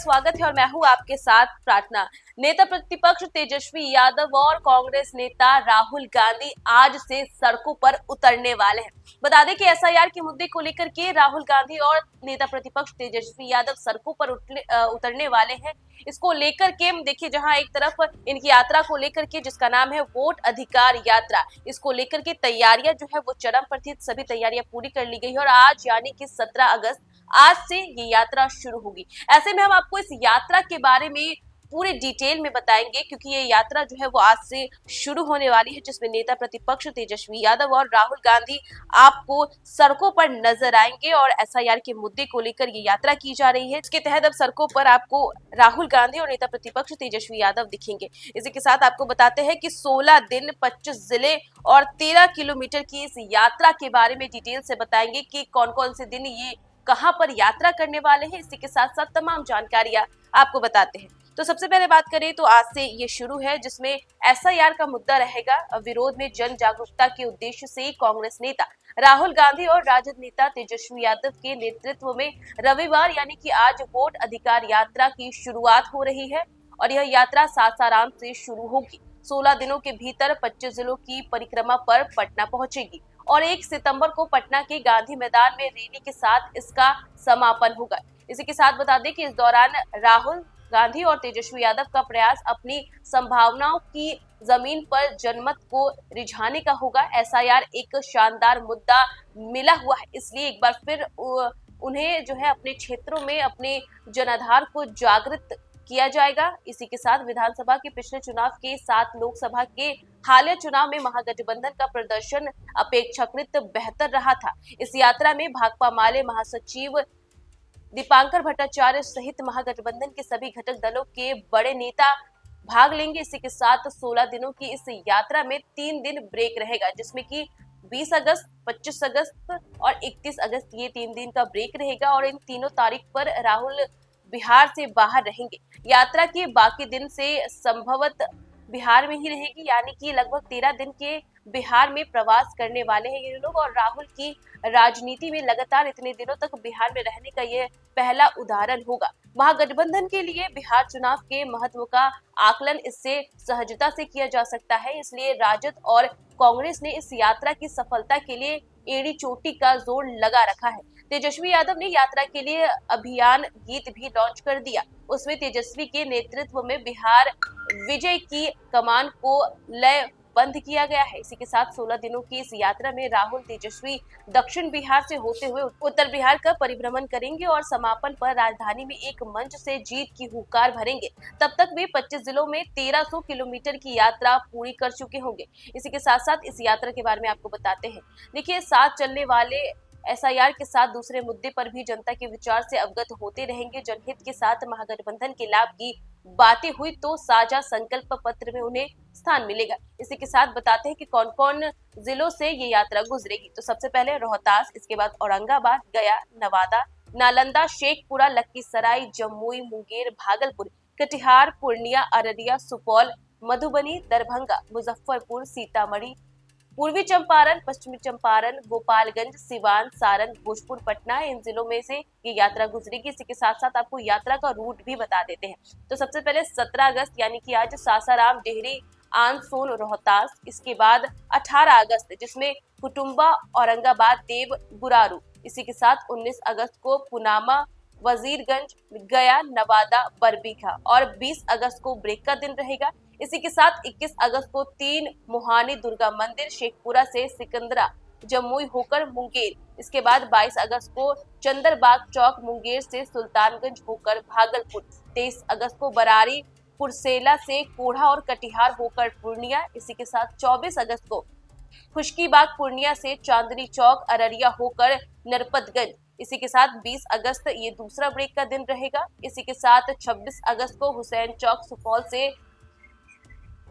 स्वागत है और मैं हूं आपके साथ प्रार्थना। नेता प्रतिपक्ष तेजस्वी यादव और कांग्रेस नेता राहुल गांधी आज से सड़कों पर उतरने वाले हैं। बता दें कि एसआईआर के मुद्दे को लेकर के राहुल गांधी और नेता प्रतिपक्ष तेजस्वी यादव सड़कों पर उतरने वाले हैं। इसको लेकर के देखिए, जहां एक तरफ इनकी यात्रा को लेकर के जिसका नाम है वोट अधिकार यात्रा, इसको लेकर के तैयारियां जो है वो चरम पर थी। सभी तैयारियां पूरी कर ली गई है और आज यानी कि 17 अगस्त आज से ये यात्रा शुरू होगी। ऐसे में हम आपको इस यात्रा के बारे में पूरे डिटेल में बताएंगे, क्योंकि ये यात्रा जो है वो आज से शुरू होने वाली है, जिसमें नेता प्रतिपक्ष तेजस्वी यादव और राहुल गांधी आपको सड़कों पर नजर आएंगे और एसआईआर के मुद्दे को लेकर ये यात्रा की जा रही है। इसके तहत अब सड़कों पर आपको राहुल गांधी और नेता प्रतिपक्ष तेजस्वी यादव दिखेंगे। इसी के साथ आपको बताते हैं कि 16 दिन 25 जिले और 13 किलोमीटर की इस यात्रा के बारे में डिटेल से बताएंगे कि कौन कौन से दिन ये कहां पर यात्रा करने वाले हैं। इसी के साथ साथ तमाम जानकारियां आपको बताते हैं। तो सबसे पहले बात करें तो आज से ये शुरू है, जिसमें एसआईआर का मुद्दा रहेगा। विरोध में जन जागरूकता के उद्देश्य से कांग्रेस नेता राहुल गांधी और राजद नेता तेजस्वी यादव के नेतृत्व में रविवार यानी कि आज वोट अधिकार यात्रा की शुरुआत हो रही है और यह यात्रा सासाराम से शुरू होगी। 16 दिनों के भीतर 25 जिलों की परिक्रमा पर पटना पहुंचेगी और 1 सितंबर को पटना के गांधी मैदान में रैली के साथ इसका समापन होगा। इसी के साथ बता दें कि इस दौरान राहुल गांधी और तेजस्वी यादव का प्रयास अपनी संभावनाओं की जमीन पर जनमत को रिझाने का होगा। एसआईआर एक शानदार मुद्दा मिला हुआ है, इसलिए एक बार फिर उन्हें जो है अपने क्षेत्रों में अपने जनाधार को जागृत किया जाएगा। इसी के साथ विधानसभा के पिछले चुनाव के साथ लोकसभा के हालिया चुनाव में महागठबंधन का प्रदर्शन अपेक्षाकृत बेहतर रहा था। इस यात्रा में भाकपा माले महासचिव दीपांकर भट्टाचार्य सहित महागठबंधन के सभी घटक दलों के बड़े नेता भाग लेंगे। इसी के साथ 16 दिनों की इस यात्रा में 3 दिन ब्रेक रहेगा, जिसमें कि 20 अगस्त, 25 अगस्त और 31 अगस्त ये 3 दिन का ब्रेक रहेगा और इन तीनों तारीख पर राहुल बिहार से बाहर रहेंगे। यात्रा के बाकी दिन से संभवत बिहार में ही रहेगी, यानी कि लगभग 13 दिन के बिहार में प्रवास करने वाले हैं ये लोग। और राहुल की राजनीति में लगातार इतने दिनों तक बिहार में रहने का ये पहला उदाहरण होगा। महागठबंधन के लिए बिहार चुनाव के महत्व का आकलन इससे सहजता से किया जा सकता है, इसलिए राजद और कांग्रेस ने इस यात्रा की सफलता के लिए एड़ी चोटी का जोर लगा रखा है। तेजस्वी यादव ने यात्रा के लिए अभियान गीत भी लॉन्च कर दिया। उसमें तेजस्वी के नेतृत्व में बिहार विजय की कमान को लय बंद किया गया है। इसी के साथ 16 दिनों की इस यात्रा में राहुल तेजस्वी दक्षिण बिहार से होते हुए उत्तर बिहार का परिभ्रमण करेंगे और समापन पर राजधानी में एक मंच से जीत की हुंकार भरेंगे। तब तक वे 25 जिलों में 1300 किलोमीटर की यात्रा पूरी कर चुके होंगे। इसी के साथ साथ इस यात्रा के बारे में आपको बताते हैं। देखिए, साथ चलने वाले एसआईआर के साथ दूसरे मुद्दे पर भी जनता के विचार से अवगत होते रहेंगे। जनहित के साथ महागठबंधन के लाभ की बातें हुई तो साझा संकल्प पत्र में उन्हें स्थान मिलेगा। इसी के साथ बताते हैं कि कौन कौन जिलों से ये यात्रा गुजरेगी। तो सबसे पहले रोहतास, इसके बाद औरंगाबाद, गया, नवादा, नालंदा, शेखपुरा, लखीसराय, जमुई, मुंगेर, भागलपुर, कटिहार, पूर्णिया, अररिया, सुपौल, मधुबनी, दरभंगा, मुजफ्फरपुर, सीतामढ़ी, पूर्वी चंपारण, पश्चिमी चंपारण, गोपालगंज, सिवान, सारण, भोजपुर, पटना, इन जिलों में से ये यात्रा गुजरेगी। इसी के साथ साथ आपको यात्रा का रूट भी बता देते हैं। तो सबसे पहले 17 अगस्त यानी कि आज सासाराम, डेहरी, आनसोल, रोहतास। इसके बाद 18 अगस्त जिसमें कुटुंबा, औरंगाबाद, देव, गुरारू। इसी के साथ 19 अगस्त को पुनामा, वजीरगंज, गया, नवादा, बरबीघा और 20 अगस्त को ब्रेक का दिन रहेगा। इसी के साथ 21 अगस्त को 3 मुहानी दुर्गा मंदिर, शेखपुरा से सिकंदरा, जमुई होकर मुंगेर। इसके बाद 22 अगस्त को चंदरबाग चौक, मुंगेर से सुल्तानगंज होकर भागलपुर। 23 अगस्त को बरारी, पुरसेला से कोढ़ा और कटिहार होकर पूर्णिया। इसी के साथ 24 अगस्त को खुशकीबाग, पूर्णिया से चांदनी चौक, अररिया होकर नरपतगंज। इसी के साथ 20 अगस्त ये दूसरा ब्रेक का दिन रहेगा। इसी के साथ 26 अगस्त को हुसैन चौक, सुपौल से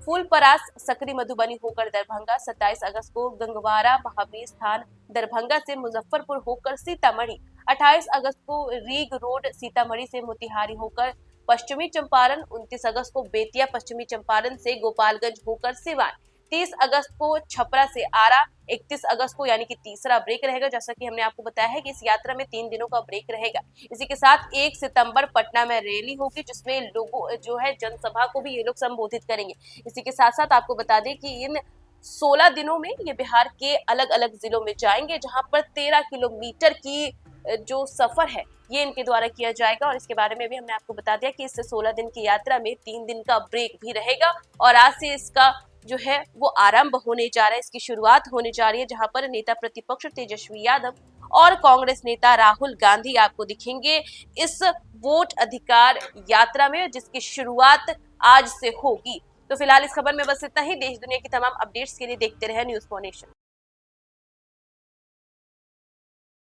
फूलपरास, सकरी, मधुबनी होकर दरभंगा। 27 अगस्त को गंगवारा, महावीर स्थान, दरभंगा से मुजफ्फरपुर होकर सीतामढ़ी। 28 अगस्त को रीग रोड, सीतामढ़ी से मोतिहारी होकर पश्चिमी चंपारण। 29 अगस्त को बेतिया, पश्चिमी चंपारण से गोपालगंज होकर सिवान। 30 अगस्त को छपरा से आरा, 31 अगस्त को यानी कि तीसरा ब्रेक रहेगा। जैसा कि हमने आपको बताया है कि इस यात्रा में 3 दिनों का ब्रेक रहेगा। इसी के साथ 1 सितंबर पटना में रैली होगी, जिसमें लोगों जो है जनसभा को भी ये लोग संबोधित करेंगे। इसी के साथ साथ आपको बता दें कि इन 16 दिनों में ये बिहार के अलग अलग जिलों में जाएंगे, जहां पर 13 किलोमीटर की जो सफर है ये इनके द्वारा किया जाएगा। और इसके बारे में भी हमने आपको बता दिया कि इस 16 दिन की यात्रा में 3 दिन का ब्रेक भी रहेगा और आज से इसका जो है वो आरंभ होने जा रहा है, इसकी शुरुआत होने जा रही है, जहां पर नेता प्रतिपक्ष तेजस्वी यादव और कांग्रेस नेता राहुल गांधी आपको दिखेंगे इस वोट अधिकार यात्रा में, जिसकी शुरुआत आज से होगी। तो फिलहाल इस खबर में बस इतना ही। देश दुनिया की तमाम अपडेट्स के लिए देखते रहे न्यूज़4 नेशन।